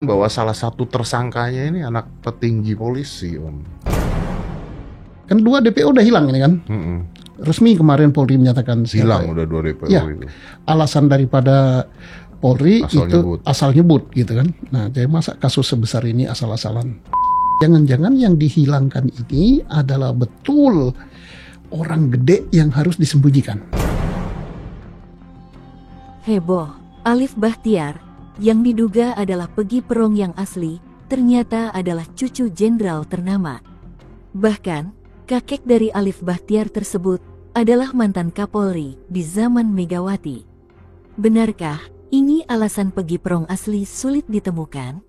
bahwa salah satu tersangkanya ini anak petinggi polisi, Om. Kan 2 DPO udah hilang ini kan. Resmi kemarin Polri menyatakan Hilang udah 2 DPO ya, itu. Alasan daripada Polri Asal itu nyebut. asal nyebut gitu kan. Nah, jadi masa kasus sebesar ini asal-asalan. Jangan-jangan yang dihilangkan ini adalah betul orang gede yang harus disembunyikan. Heboh, Alif Bahtiar, yang diduga adalah Pegi Perong yang asli, ternyata adalah cucu jenderal ternama. Bahkan, kakek dari Alif Bahtiar tersebut adalah mantan Kapolri di zaman Megawati. Benarkah ini alasan Pegi Perong asli sulit ditemukan?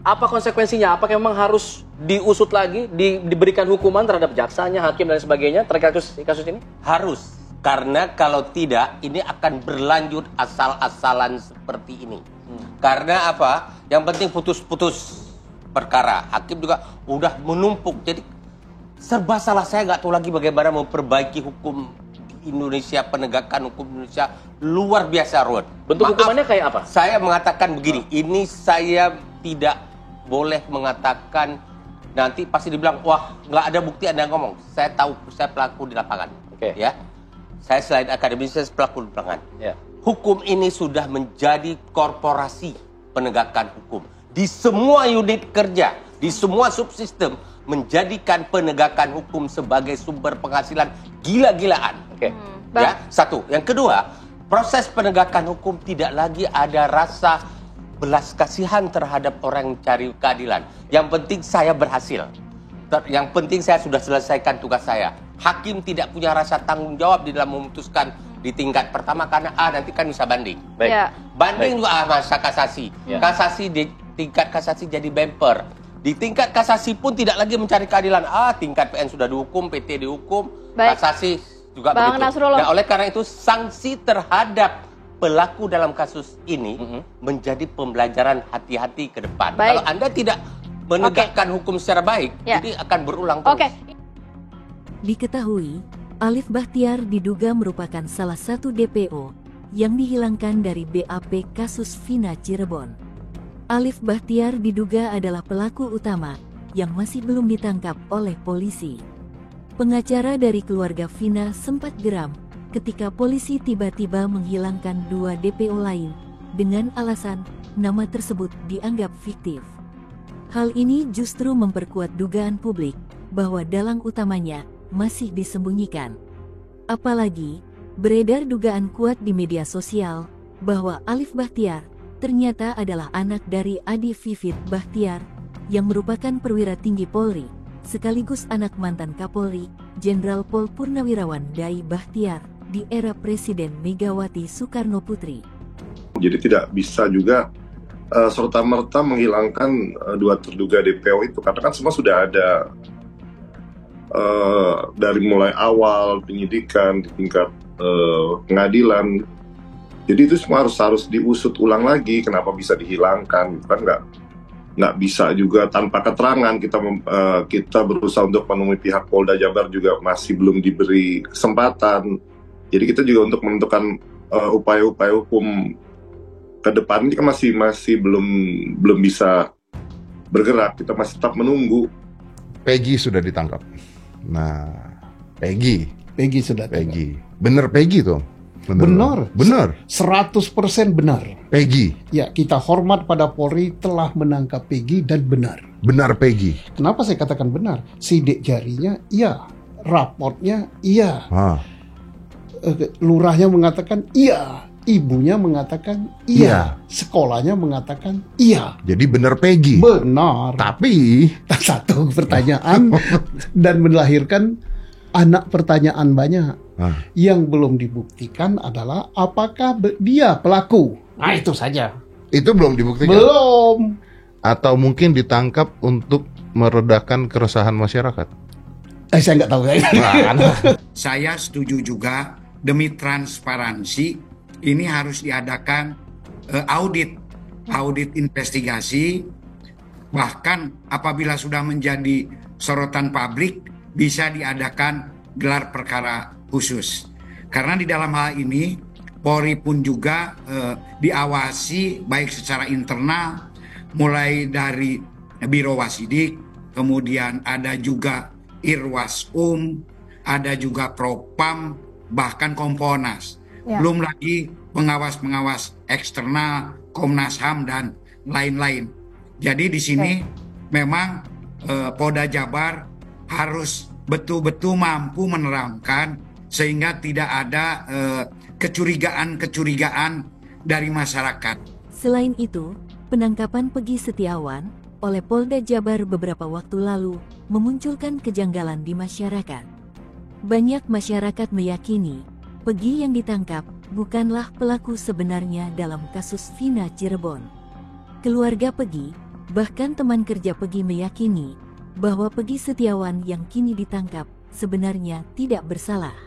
Apa konsekuensinya? Apakah memang harus diusut lagi, diberikan hukuman terhadap jaksanya, hakim dan sebagainya terkait kasus ini? Harus, karena kalau tidak ini akan berlanjut asal-asalan seperti ini. Karena apa? Yang penting putus-putus perkara. Hakim juga udah menumpuk. Jadi serba salah. Saya nggak tahu lagi bagaimana memperbaiki hukum di Indonesia, penegakan hukum Indonesia luar biasa, Rod. Bentuk hukumannya kayak apa? Saya mengatakan begini, ini saya tidak boleh mengatakan nanti pasti dibilang, wah nggak ada bukti Anda ngomong. Saya tahu, saya pelaku di lapangan. Oke. Ya, saya selain akademis, saya pelaku di lapangan. Ya. Hukum ini sudah menjadi korporasi penegakan hukum. Di semua unit kerja, di semua subsistem, menjadikan penegakan hukum sebagai sumber penghasilan gila-gilaan. Oke. Ya, satu. Yang kedua, proses penegakan hukum tidak lagi ada rasa belas kasihan terhadap orang yang cari keadilan. Yang penting saya berhasil. Yang penting saya sudah selesaikan tugas saya. Hakim tidak punya rasa tanggung jawab di dalam memutuskan di tingkat pertama karena nanti kan bisa banding. Baik. Ya. Banding juga masa kasasi. Ya. Kasasi di tingkat kasasi jadi bemper. Di tingkat kasasi pun tidak lagi mencari keadilan. Tingkat PN sudah dihukum, PT dihukum, Baik. kasasi juga Bang begitu. Nasrullah. Dan oleh karena itu sanksi terhadap pelaku dalam kasus ini menjadi pembelajaran hati-hati ke depan. Baik. Kalau Anda tidak menegakkan hukum secara baik, Ya. jadi akan berulang terus. Oke. Diketahui, Alif Bahtiar diduga merupakan salah satu DPO yang dihilangkan dari BAP kasus Vina Cirebon. Alif Bahtiar diduga adalah pelaku utama yang masih belum ditangkap oleh polisi. Pengacara dari keluarga Vina sempat geram ketika polisi tiba-tiba menghilangkan 2 DPO lain dengan alasan nama tersebut dianggap fiktif. Hal ini justru memperkuat dugaan publik bahwa dalang utamanya masih disembunyikan. Apalagi, beredar dugaan kuat di media sosial bahwa Alif Bahtiar ternyata adalah anak dari Adi Vivit Bahtiar yang merupakan perwira tinggi Polri, sekaligus anak mantan Kapolri, Jenderal Pol Purnawirawan Dai Bahtiar di era Presiden Megawati Soekarno Putri. Jadi tidak bisa juga serta-merta menghilangkan 2 terduga DPO itu, karena kan semua sudah ada dari mulai awal penyidikan di tingkat pengadilan. Jadi itu semua harus diusut ulang lagi kenapa bisa dihilangkan. Kan nggak bisa juga tanpa keterangan. Kita berusaha untuk menemui pihak Polda Jabar juga masih belum diberi kesempatan. Jadi kita juga untuk menentukan upaya-upaya hukum ke depan ini kan masih belum bisa bergerak. Kita masih tetap menunggu. Peggy sudah ditangkap. Nah, Peggy. Sudah Peggy. Bener Peggy tuh. Benar. 100% benar. Peggy. Ya, kita hormat pada Polri telah menangkap Peggy dan benar. Benar Peggy. Kenapa saya katakan benar? Sidik jarinya iya, raportnya iya. Lurahnya mengatakan iya, ibunya mengatakan iya, sekolahnya mengatakan iya. Jadi benar Peggy. Benar. Tapi Satu pertanyaan dan melahirkan anak pertanyaan banyak. Yang belum dibuktikan adalah apakah dia pelaku. Nah, itu saja. Itu belum dibuktikan. Belum. Atau mungkin ditangkap untuk meredakan keresahan masyarakat. Saya nggak tahu. Saya setuju juga demi transparansi ini harus diadakan audit investigasi, bahkan apabila sudah menjadi sorotan publik bisa diadakan gelar perkara khusus. Karena di dalam hal ini Polri pun juga diawasi baik secara internal, mulai dari Biro Wasidik, kemudian ada juga Irwasum, ada juga Propam, bahkan Kompolnas. Belum lagi pengawas-pengawas eksternal, Komnas HAM dan lain-lain. Jadi di sini memang Polda Jabar harus betul-betul mampu menerangkan sehingga tidak ada kecurigaan-kecurigaan dari masyarakat. Selain itu, penangkapan Peggy Setiawan oleh Polda Jabar beberapa waktu lalu memunculkan kejanggalan di masyarakat. Banyak masyarakat meyakini Peggy yang ditangkap bukanlah pelaku sebenarnya dalam kasus Vina Cirebon. Keluarga Peggy, bahkan teman kerja Peggy meyakini bahwa Peggy Setiawan yang kini ditangkap sebenarnya tidak bersalah.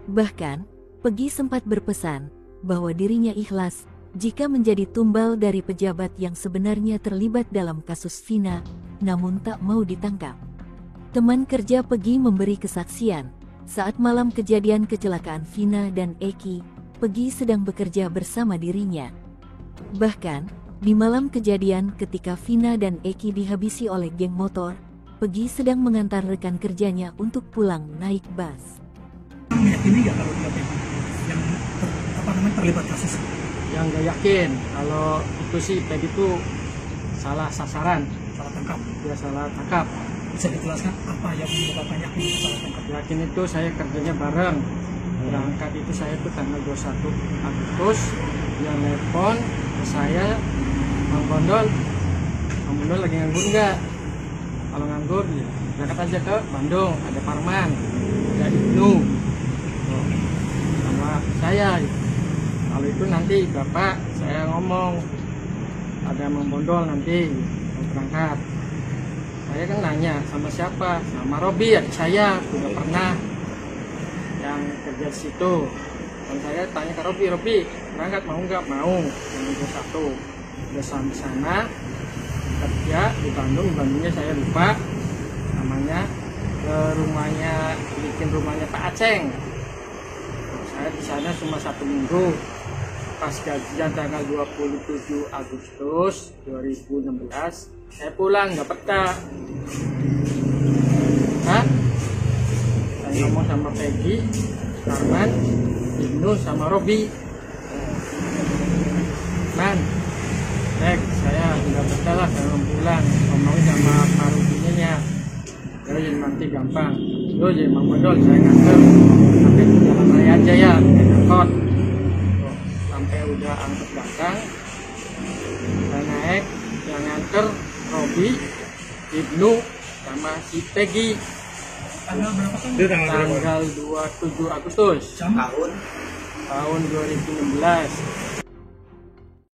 Bahkan, Peggy sempat berpesan bahwa dirinya ikhlas jika menjadi tumbal dari pejabat yang sebenarnya terlibat dalam kasus Vina, namun tak mau ditangkap. Teman kerja Peggy memberi kesaksian saat malam kejadian kecelakaan Vina dan Eki, Peggy sedang bekerja bersama dirinya. Bahkan, di malam kejadian ketika Vina dan Eki dihabisi oleh geng motor, Peggy sedang mengantar rekan kerjanya untuk pulang naik bus. Meyakini nggak kalau dia yang terlibat kasus? Yang nggak yakin kalau itu sih Peggy itu salah sasaran, Salah tangkap. dia salah tangkap. Bisa dijelaskan apa yang menyebabkan yakin itu salah tangkap? Yakin itu saya kerjanya bareng. Berangkat itu saya itu tanggal 21 Agustus. Dia nelpon ke saya, Bang Bondol lagi nganggur nggak? Kalau nganggur, berangkat aja ke Bandung, ada Parman, ada Ibnu, sama saya. Kalau itu nanti Bapak, saya ngomong, ada Bang Bondol nanti mau berangkat. Saya kan nanya sama siapa? Sama Robi, adik saya, udah pernah yang kerja di situ. Dan saya tanya ke Robi, berangkat mau nggak? Mau. Yang 21. Udah sampai sana, kerja di Bandungnya saya lupa namanya, ke rumahnya, bikin rumahnya Pak Aceng. Saya di sana cuma 1 minggu. Pas gajian tanggal 27 Agustus 2016, saya pulang nggak betah. Saya ngomong sama Peggy, Karman, Ibnu sama Robi. Man, saya nggak betah lah, saya mau pulang. Ngomongin sama Pak Rubinya, jadi nanti gampang. Lo jadi Bang Bondol, saya nganter sampai ke jalan raya aja ya, angkot. Sampai udah angkot datang, saya naik, yang nganter Robi, Ibnu, sama si Peggy. Tanggal berapa Tanggal 27 Agustus. Tahun? Tahun 2016.